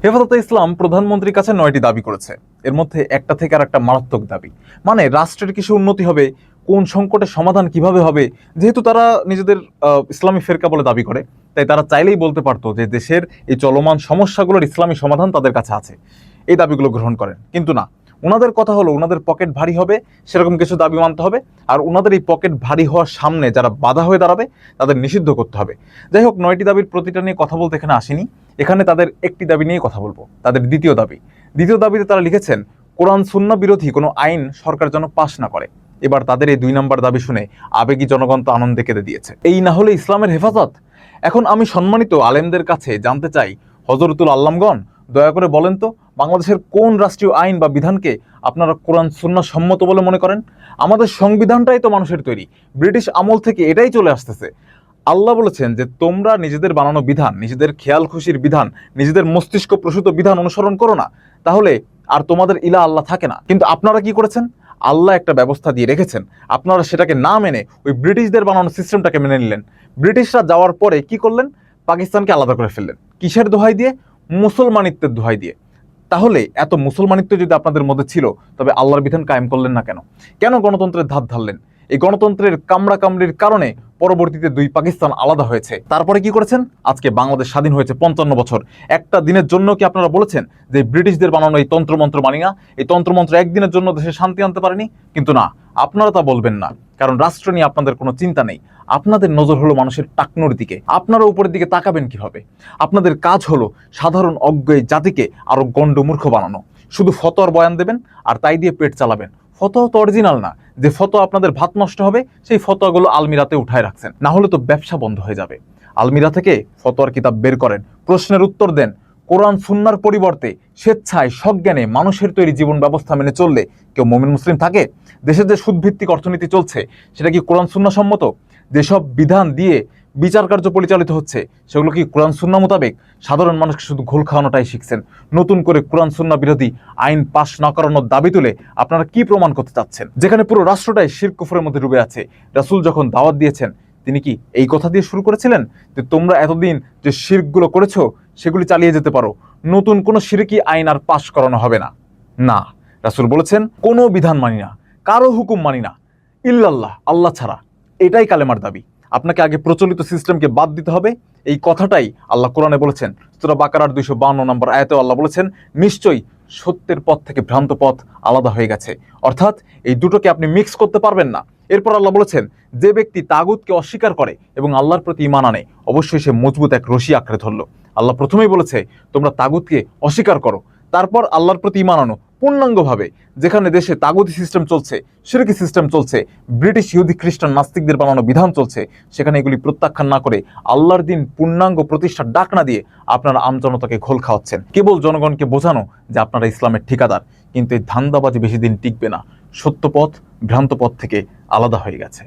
হেফাজতে ইসলাম প্রধানমন্ত্রীর কাছে ৯টি দাবি করেছে। এর মধ্যে একটা থেকে আর একটা মারাত্মক দাবি, মানে রাষ্ট্রের কিছু উন্নতি হবে, কোন সংকটের সমাধান কিভাবে হবে। যেহেতু তারা নিজেদের ইসলামী ফেরকা বলে দাবি করে, তাই তারা চাইলেই বলতে পারতো যে দেশের এই চলমান সমস্যাগুলোর ইসলামী সমাধান তাদের কাছে আছে। এই দাবিগুলো গ্রহণ করেন, কিন্তু না, ওনাদের কথা হলো ওনাদের পকেট ভারী হবে, সেরকম কিছু দাবি মানতে হবে। আর ওনাদের এই পকেট ভারী হওয়ার সামনে যারা বাধা হয়ে দাঁড়াবে তাদের নিষিদ্ধ করতে হবে। যাই হোক, ৯টি দাবির প্রতিটা নিয়ে কথা বলতে এখানে আসেনি। এখানে তাদের একটি দাবি নিয়ে কথা বলবো, তাদের দ্বিতীয় দাবিতে তারা লিখেছেন কোরআন সুন্নাহ বিরোধী কোনো আইন সরকার যেন পাশ না করে। এবার তাদের এই ২ নম্বর দাবি শুনে আবেগী জনগণ তো আনন্দে কেঁদে দিয়েছে। এই না হলে ইসলামের হেফাজত। এখন আমি সম্মানিত আলেমদের কাছে জানতে চাই, হযরতুল আল্লামগণ, দয়া করে বলেন তো, বাংলাদেশের কোন রাষ্ট্রীয় আইন বা বিধানকে আপনারা কোরআন সুন্নাহ সম্মত বলে মনে করেন? আমাদের সংবিধানটাই তো মানুষের তৈরি, ব্রিটিশ আমল থেকে এটাই চলে আসতেছে। আল্লাহ বলেছেন যে তোমরা নিজেদের বানানো বিধান, নিজেদের খেয়াল খুশির বিধান, নিজেদের মস্তিষ্ক প্রসূত বিধান অনুসরণ করো না, তাহলে আর তোমাদের ইলা আল্লাহ থাকে না। কিন্তু আপনারা কি করেছেন? আল্লাহ একটা ব্যবস্থা দিয়ে রেখেছেন, আপনারা সেটাকে না মেনে ওই ব্রিটিশদের বানানো সিস্টেমটাকে মেনে নিলেন। ব্রিটিশরা যাওয়ার পরে কি করলেন? পাকিস্তানকে আলাদা করে ফেললেন। কিসের দোহাই দিয়ে? মুসলমানিত্বের দোহাই দিয়ে। তাহলে এত মুসলমানিত্ব যদি আপনাদের মধ্যে ছিল, তবে আল্লাহর বিধান কায়েম করলেন না কেন? কেন গণতন্ত্রের ধার ধারলেন? এই গণতন্ত্রের কামড়ির কারণে পরবর্তীতে ২ পাকিস্তান আলাদা হয়েছে। তারপরে কি করেছেন? আজকে বাংলাদেশ স্বাধীন হয়েছে ৫৫ বছর। একটা দিনের জন্য কি আপনারা বলেছেন যে ব্রিটিশদের বানানো এই তন্ত্রমন্ত্র মানি না, এই তন্ত্রমন্ত্র একদিনের জন্য দেশে শান্তি আনতে পারেনি? কিন্তু না, আপনারা তা বলবেন না, কারণ রাষ্ট্র নিয়ে আপনাদের কোনো চিন্তা নেই। আপনাদের নজর হলো মানুষের টাকনোর দিকে। আপনারা উপরের দিকে তাকাবেন কিভাবে? আপনাদের কাজ হলো সাধারণ অজ্ঞ এই জাতিকে আরো গণ্ডমূর্খ বানানো। শুধু ফতোয়ার বয়ান দেবেন আর তাই দিয়ে পেট চালাবেন। ফতোয়া তো অরিজিনাল না, যে ফতোয়া আপনাদের ভাত নষ্ট হবে সেই ফতোয়াগুলো আলমিরাতে উঠায় রাখছেন, না হলে তো ব্যবসা বন্ধ হয়ে যাবে। আলমিরা থেকে ফতোয়ার কিতাব বের করেন, প্রশ্নের উত্তর দেন। কোরআন সুন্নাহর পরিবর্তে স্বেচ্ছায় সজ্ঞানে মানুষের তৈরি জীবন ব্যবস্থা মেনে চললে কেউ মুমিন মুসলিম থাকে? দেশের যে সুদভিত্তিক অর্থনীতি চলছে, সেটা কি কোরআন সুন্নাহ সম্মত? যেসব বিধান দিয়ে বিচার কার্য পরিচালিত হচ্ছে, সেগুলো কি কোরআন সুন্নাহ মোতাবেক? সাধারণ মানুষকে শুধু ঘোল খাওয়ানোটাই শিখছেন। নতুন করে কোরআন সুন্নাহ বিরোধী আইন পাশ না করানোর দাবি তুলে আপনারা কি প্রমাণ করতে চাচ্ছেন? যেখানে পুরো রাষ্ট্রটাই শিরক কুফরের মধ্যে ডুবে আছে। রাসূল যখন দাওয়াত দিয়েছেন, তিনি কি এই কথা দিয়ে শুরু করেছিলেন যে তোমরা এতদিন যে শিরকগুলো করেছো সেগুলি চালিয়ে যেতে পারো, নতুন কোনো শিরকি আইন আর পাশ করানো হবে না? না, রাসূল বলেছেন কোনো বিধান মানি না, কারো হুকুম মানি না, ইল্লাল্লাহ, আল্লাহ ছাড়া। এটাই কালেমার দাবি। আপনাকে আগে প্রচলিত সিস্টেমকে বাদ দিতে হবে। এই কথাটাই আল্লাহ কোরআনে বলেছেন। সূরা বাকারার ২৫২ নম্বর আয়াতে আল্লাহ বলেছেন, নিশ্চয়ই সত্যের পথ থেকে ভ্রান্ত পথ আলাদা হয়ে গেছে। অর্থাৎ এই দুটোকে আপনি মিক্স করতে পারবেন না। এরপর আল্লাহ বলেছেন, যে ব্যক্তি তাগুতকে অস্বীকার করে এবং আল্লাহর প্রতি ঈমান আনে, অবশ্যই সে মজবুত এক রশি আঁকড়ে ধরল। আল্লাহ প্রথমেই বলেছে তোমরা তাগুতকে অস্বীকার করো, তারপর আল্লাহর প্রতি ঈমান আনো পূর্ণাঙ্গভাবে। যেখানে দেশে তাগুতি সিস্টেম চলছে, শিরকি সিস্টেম চলছে, ব্রিটিশ ইহুদি খ্রিস্টান নাস্তিকদের বানানো বিধান চলছে, সেখানে এগুলি প্রত্যাখ্যান না করে আল্লাহর দিন পূর্ণাঙ্গ প্রতিষ্ঠার ডাক না দিয়ে আপনারা আমজনতাকে ঘোল খাওয়াচ্ছেন, কেবল জনগণকে বোঝানো যে আপনারা ইসলামের ঠিকাদার। কিন্তু এই ধান্দাবাজি বেশি দিন টিকবে না। সত্য পথ ভ্রান্ত পথ থেকে আলাদা হয়ে গেছে।